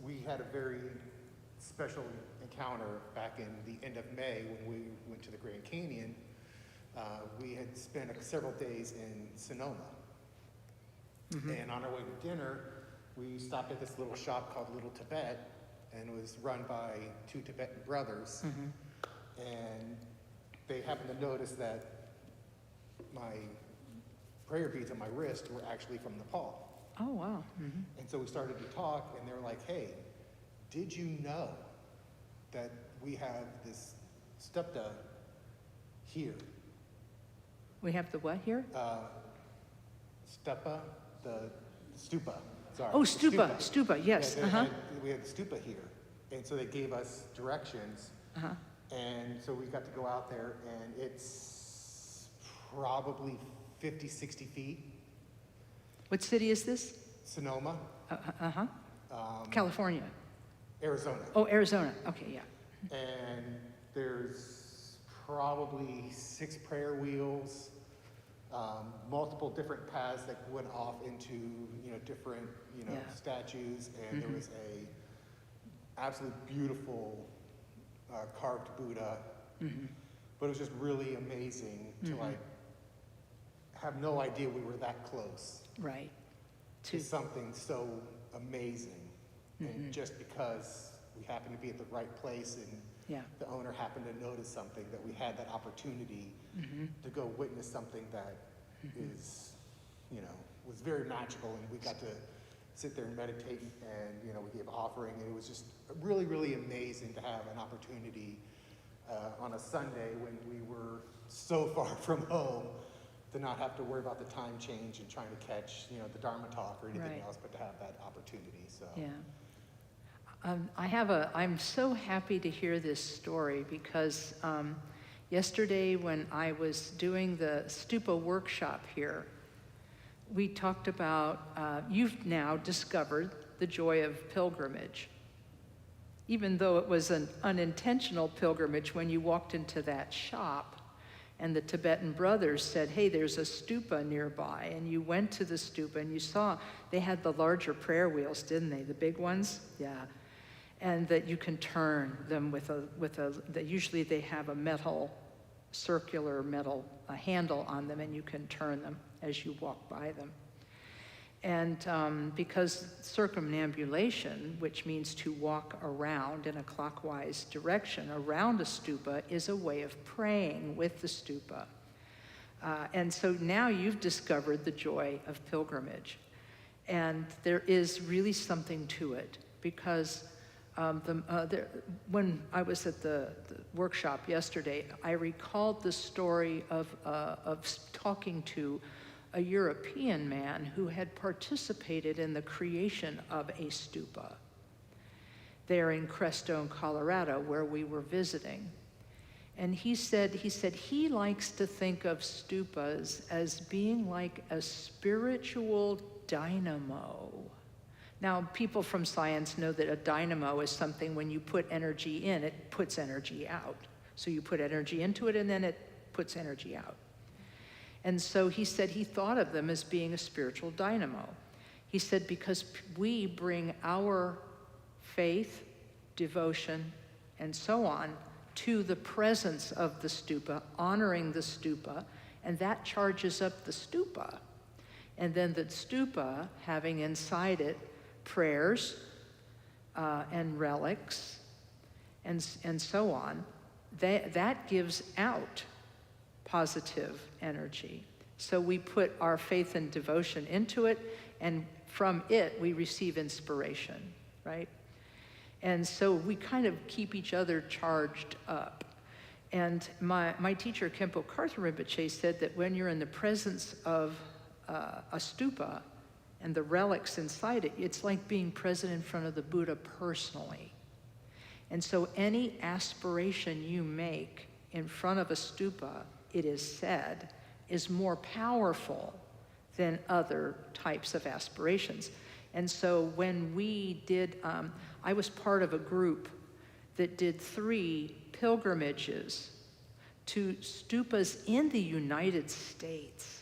we had a very special encounter back in the end of May when we went to the Grand Canyon. We had spent several days in Sonoma. And on our way to dinner, we stopped at this little shop called Little Tibet, and it was run by two Tibetan brothers. And they happened to notice that my prayer beads on my wrist were actually from Nepal.
Oh, wow.
And so we started to talk, and they were like, hey, did you know that we have this stupa here?
We have the what here?
Stupa, the stupa, sorry.
Oh,
the
stupa, yes.
Yeah, we had the stupa here. And so they gave us directions. And so we got to go out there, and it's probably 50, 60 feet.
What city is this?
Sonoma,
California.
Arizona.
Oh, Arizona. Okay, yeah.
And there's probably 6 prayer wheels, multiple different paths that went off into, different,
Yeah.
statues. And there was a absolutely beautiful carved Buddha. But it was just really amazing to like have no idea we were that close
Right.
to something so amazing. And just because we happened to be at the right place and
Yeah.
the owner happened to notice something, that we had that opportunity to go witness something that is, was very magical. And we got to sit there and meditate, and, we gave offering, and it was just really, really amazing to have an opportunity on a Sunday when we were so far from home to not have to worry about the time change and trying to catch, the Dharma talk or anything
Right.
else, but to have that opportunity. So
Yeah. I'm so happy to hear this story because yesterday when I was doing the stupa workshop here, we talked about, you've now discovered the joy of pilgrimage. Even though it was an unintentional pilgrimage when you walked into that shop and the Tibetan brothers said, hey, there's a stupa nearby. And you went to the stupa and you saw they had the larger prayer wheels, didn't they? The big ones? Yeah. And that you can turn them usually they have a circular metal handle on them, and you can turn them as you walk by them. And because circumambulation, which means to walk around in a clockwise direction around a stupa, is a way of praying with the stupa. And so now you've discovered the joy of pilgrimage. And there is really something to it, because when I was at the workshop yesterday, I recalled the story of talking to a European man who had participated in the creation of a stupa there in Crestone, Colorado, where we were visiting. And he said he likes to think of stupas as being like a spiritual dynamo. Now, people from science know that a dynamo is something when you put energy in, it puts energy out. So you put energy into it and then it puts energy out. And so he said he thought of them as being a spiritual dynamo. He said because we bring our faith, devotion, and so on to the presence of the stupa, honoring the stupa, and that charges up the stupa. And then the stupa, having inside it prayers, and relics and so on, that gives out positive energy. So we put our faith and devotion into it, and from it we receive inspiration, right? And so we kind of keep each other charged up. And my teacher, Khenpo Karthar Rinpoche, said that when you're in the presence of a stupa and the relics inside it, it's like being present in front of the Buddha personally. And so any aspiration you make in front of a stupa, it is said, is more powerful than other types of aspirations. And so when we did, I was part of a group that did 3 pilgrimages to stupas in the United States.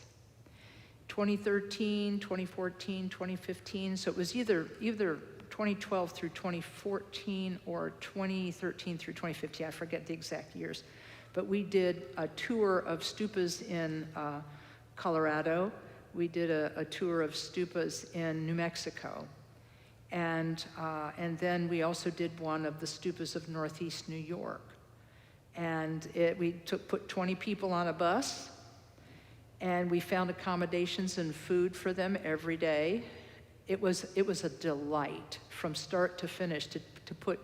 2013, 2014, 2015. So it was either 2012 through 2014 or 2013 through 2015. I forget the exact years. But we did a tour of stupas in Colorado. We did a tour of stupas in New Mexico. And then we also did one of the stupas of Northeast New York. And we put 20 people on a bus, and we found accommodations and food for them every day. It was a delight from start to finish to put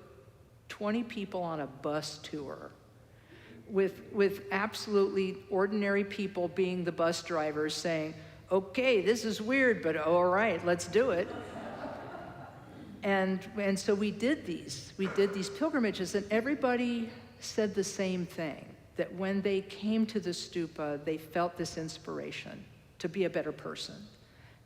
20 people on a bus tour with absolutely ordinary people being the bus drivers saying, okay, this is weird, but all right, let's do it. And so we did these pilgrimages, and everybody said the same thing, that when they came to the stupa, they felt this inspiration to be a better person.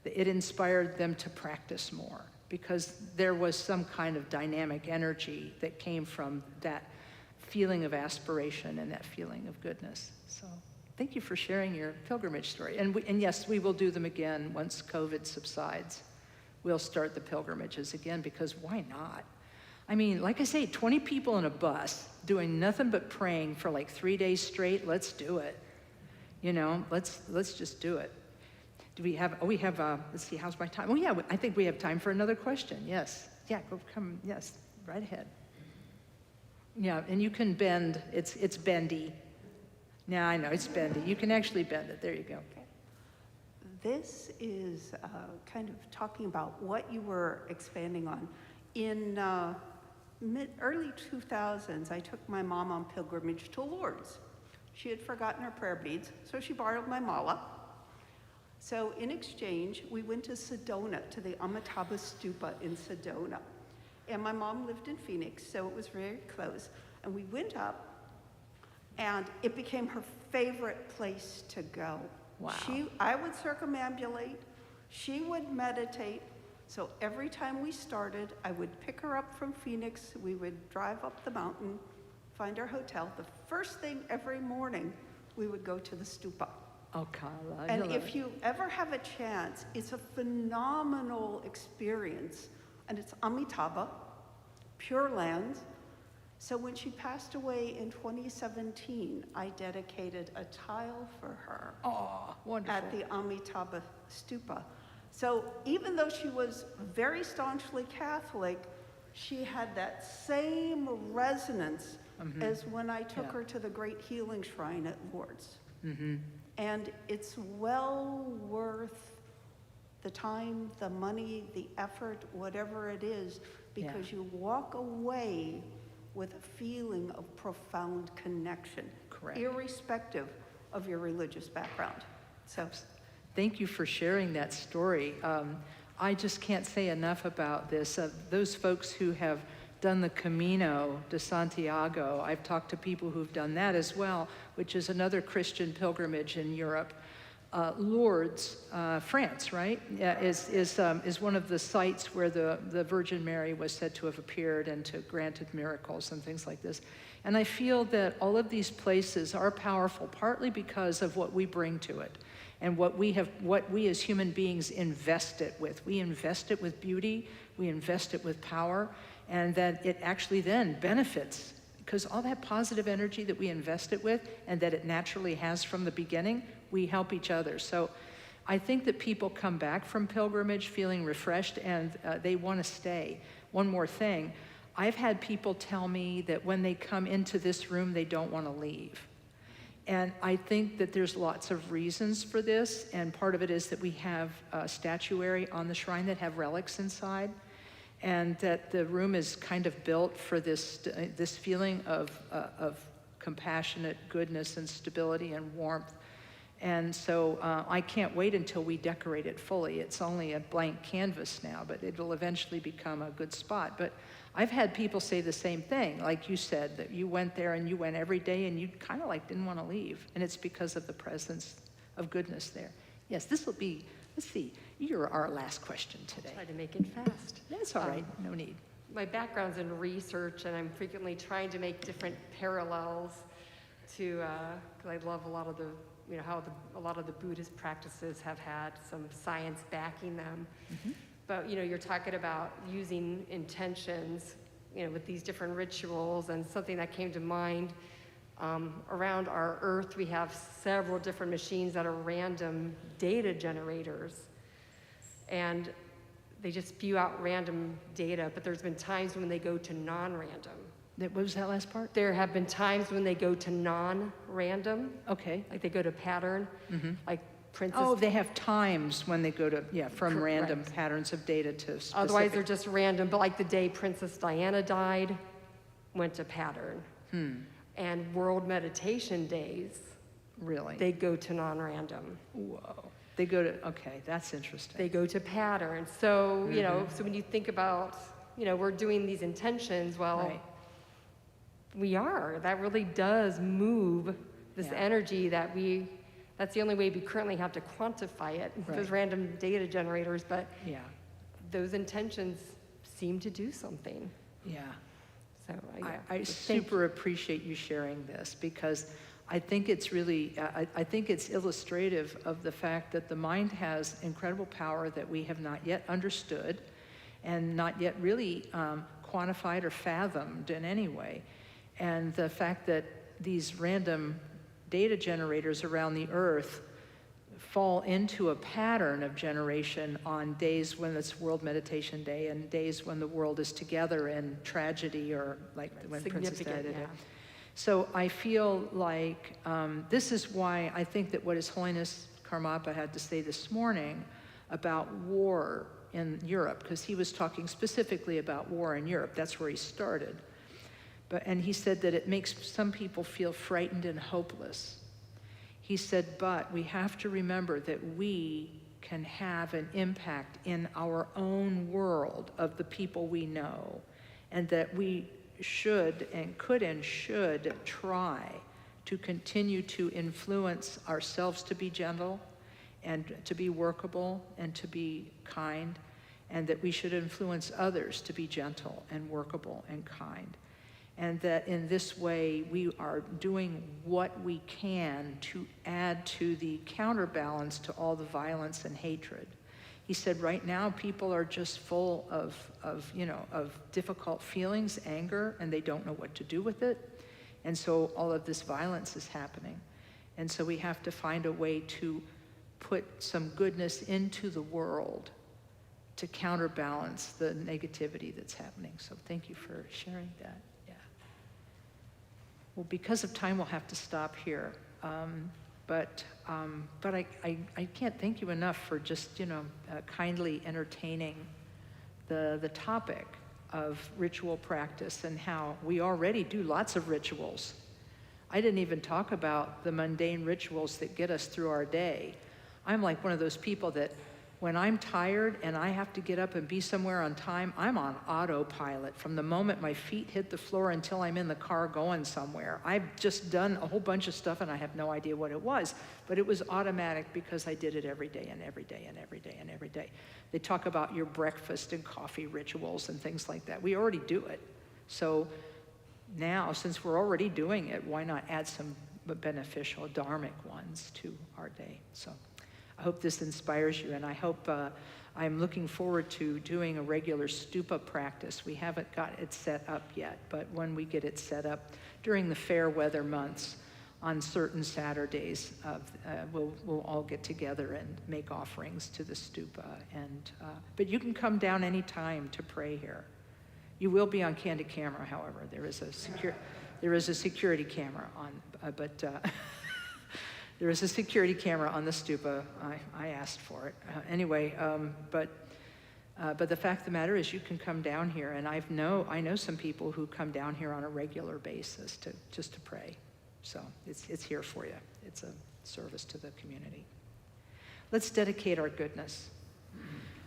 It inspired them to practice more because there was some kind of dynamic energy that came from that feeling of aspiration and that feeling of goodness. So thank you for sharing your pilgrimage story. And yes, we will do them again once COVID subsides. We'll start the pilgrimages again because why not? I mean, like I say, 20 people in a bus doing nothing but praying for like 3 days straight. Let's do it. You know, let's just do it. Do we have, let's see, how's my time? Oh yeah, I think we have time for another question. Yes. Yeah, come, yes, right ahead. Yeah, and you can bend, it's bendy. Yeah, I know, it's bendy. You can actually bend it. There you go.
Okay. This is kind of talking about what you were expanding on. In early 2000s, I took my mom on pilgrimage to Lourdes. She had forgotten her prayer beads, so she borrowed my mala. So in exchange, we went to Sedona, to the Amitabha Stupa in Sedona. And my mom lived in Phoenix, so it was very close. And we went up, and it became her favorite place to go.
Wow.
I would circumambulate, she would meditate. So every time we started, I would pick her up from Phoenix, we would drive up the mountain, find our hotel. The first thing every morning, we would go to the stupa.
Oh, Carla.
And if you ever have a chance, it's a phenomenal experience. And it's Amitabha, Pure Land. So when she passed away in 2017, I dedicated a tile for her.
Oh, wonderful.
At the Amitabha Stupa. So even though she was very staunchly Catholic, she had that same resonance as when I took her to the Great Healing Shrine at Lourdes.
Mm-hmm.
And it's well worth the time, the money, the effort, whatever it is, because you walk away with a feeling of profound connection,
Correct.
Irrespective of your religious background. So,
thank you for sharing that story. I just can't say enough about this. Those folks who have done the Camino de Santiago, I've talked to people who've done that as well, which is another Christian pilgrimage in Europe. Lourdes, France, right, is one of the sites where the Virgin Mary was said to have appeared and to granted miracles and things like this. And I feel that all of these places are powerful, partly because of what we bring to it and what we as human beings invest it with. We invest it with beauty, we invest it with power, and that it actually then benefits, because all that positive energy that we invest it with and that it naturally has from the beginning, we help each other. So I think that people come back from pilgrimage feeling refreshed and they want to stay. one more thing. I've had people tell me that when they come into this room, they don't want to leave. And I think that there's lots of reasons for this, and part of it is that we have statuary on the shrine that have relics inside, and that the room is kind of built for this feeling of compassionate goodness and stability and warmth. And so I can't wait until we decorate it fully. It's only a blank canvas now, but it'll eventually become a good spot. But I've had people say the same thing, like you said, that you went there and you went every day and you kind of like didn't want to leave. And it's because of the presence of goodness there. Yes, this will be, let's see, you're our last question today.
Try to make it fast.
That's all right, no need.
My background's in research, and I'm frequently trying to make different parallels to, because I love a lot of the, how a lot of the Buddhist practices have had some science backing them.
Mm-hmm.
But, you're talking about using intentions, with these different rituals, and something that came to mind, around our Earth, we have several different machines that are random data generators. And they just spew out random data, but there's been times when they go to non-random.
What was that last part?
There have been times when they go to non-random,
Okay.
like they go to pattern, like Princess.
Oh, they have times when they go to, from
Correct.
random patterns of data to specific.
Otherwise, they're just random, but like the day Princess Diana died, went to pattern. And World Meditation Days,
Really?
they go to non-random.
Whoa. They go to, okay, that's interesting.
They go to pattern. So, so when you think about, we're doing these intentions, well,
Right.
that really does move this
Yeah.
energy that's the only way we currently have to quantify it,
Right.
those random data generators, but
Yeah,
those intentions seem to do something.
yeah.
So, yeah.
I
So thank
super appreciate you sharing this, because I think it's really, I think it's illustrative of the fact that the mind has incredible power that we have not yet understood and not yet really quantified or fathomed in any way. And the fact that these random data generators around the earth fall into a pattern of generation on days when it's World Meditation Day and days when the world is together in tragedy, or like when Princess
Significant,
died.
yeah.
So I feel like this is why I think that what His Holiness Karmapa had to say this morning about war in Europe, because he was talking specifically about war in Europe. That's where he started. And he said that it makes some people feel frightened and hopeless. He said, but we have to remember that we can have an impact in our own world of the people we know, and that we should and could and should try to continue to influence ourselves to be gentle and to be workable and to be kind, and that we should influence others to be gentle and workable and kind. And that in this way, we are doing what we can to add to the counterbalance to all the violence and hatred. He said right now people are just full of difficult feelings, anger, and they don't know what to do with it. And so all of this violence is happening. And so we have to find a way to put some goodness into the world to counterbalance the negativity that's happening. So thank you for sharing that. Well, because of time, we'll have to stop here. But I can't thank you enough for just, kindly entertaining the topic of ritual practice and how we already do lots of rituals. I didn't even talk about the mundane rituals that get us through our day. I'm like one of those people that when I'm tired and I have to get up and be somewhere on time, I'm on autopilot from the moment my feet hit the floor until I'm in the car going somewhere. I've just done a whole bunch of stuff and I have no idea what it was, but it was automatic because I did it every day and every day and every day and every day. They talk about your breakfast and coffee rituals and things like that. We already do it. So now, since we're already doing it, why not add some beneficial dharmic ones to our day? So I hope this inspires you, and I hope I'm looking forward to doing a regular stupa practice. We haven't got it set up yet, but when we get it set up during the fair weather months on certain Saturdays, we'll all get together and make offerings to the stupa. But you can come down anytime to pray here. You will be on candid camera, however. There is a security camera on, there is a security camera on the stupa. I asked for it. Anyway, but the fact of the matter is you can come down here, and I know some people who come down here on a regular basis just to pray. So it's here for you. It's a service to the community. Let's dedicate our goodness.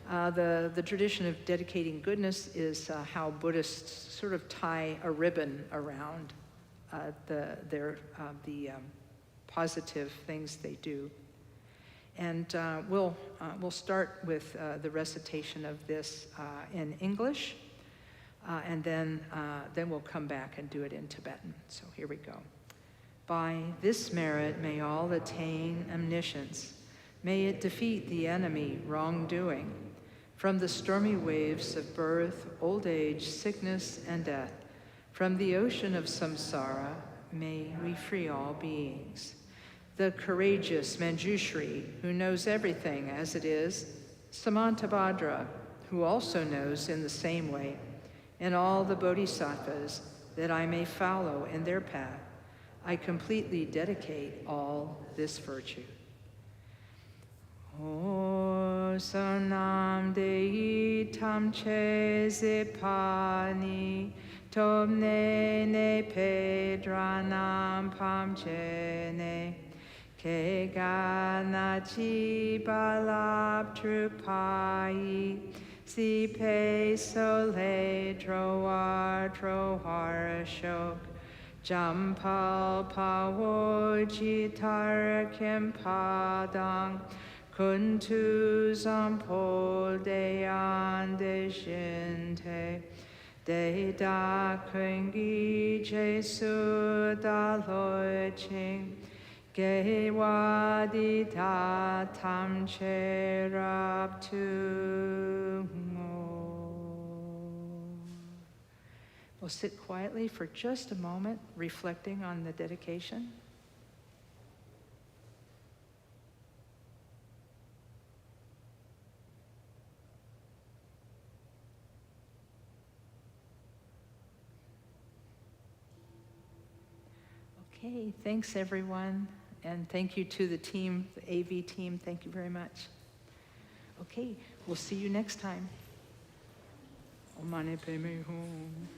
The tradition of dedicating goodness is how Buddhists sort of tie a ribbon around the positive things they do. And we'll start with the recitation of this in English, and then we'll come back and do it in Tibetan. So here we go. By this merit may all attain omniscience. May it defeat the enemy, wrongdoing. From the stormy waves of birth, old age, sickness, and death, from the ocean of samsara, may we free all beings. The courageous Manjushri, who knows everything as it is, Samantabhadra, who also knows in the same way, and all the bodhisattvas, that I may follow in their path, I completely dedicate all this virtue. O Sonam Dei Tam Che Zipani Tomne Ne Pedranam Pamche Ne Keganachi Balab Trupai Si Pe Sole Troar Troharashok Jampal Pawoji Tarakim Padang Kuntu Zampol Deyan De Shinte De Da Kungi Jesu Da Loching Ge Wadi Da Tam Che Rab Tu. We'll sit quietly for just a moment, reflecting on the dedication. Okay, thanks everyone, and thank you to the team, the AV team, thank you very much. Okay, we'll see you next time. Om Mani Padme Hum.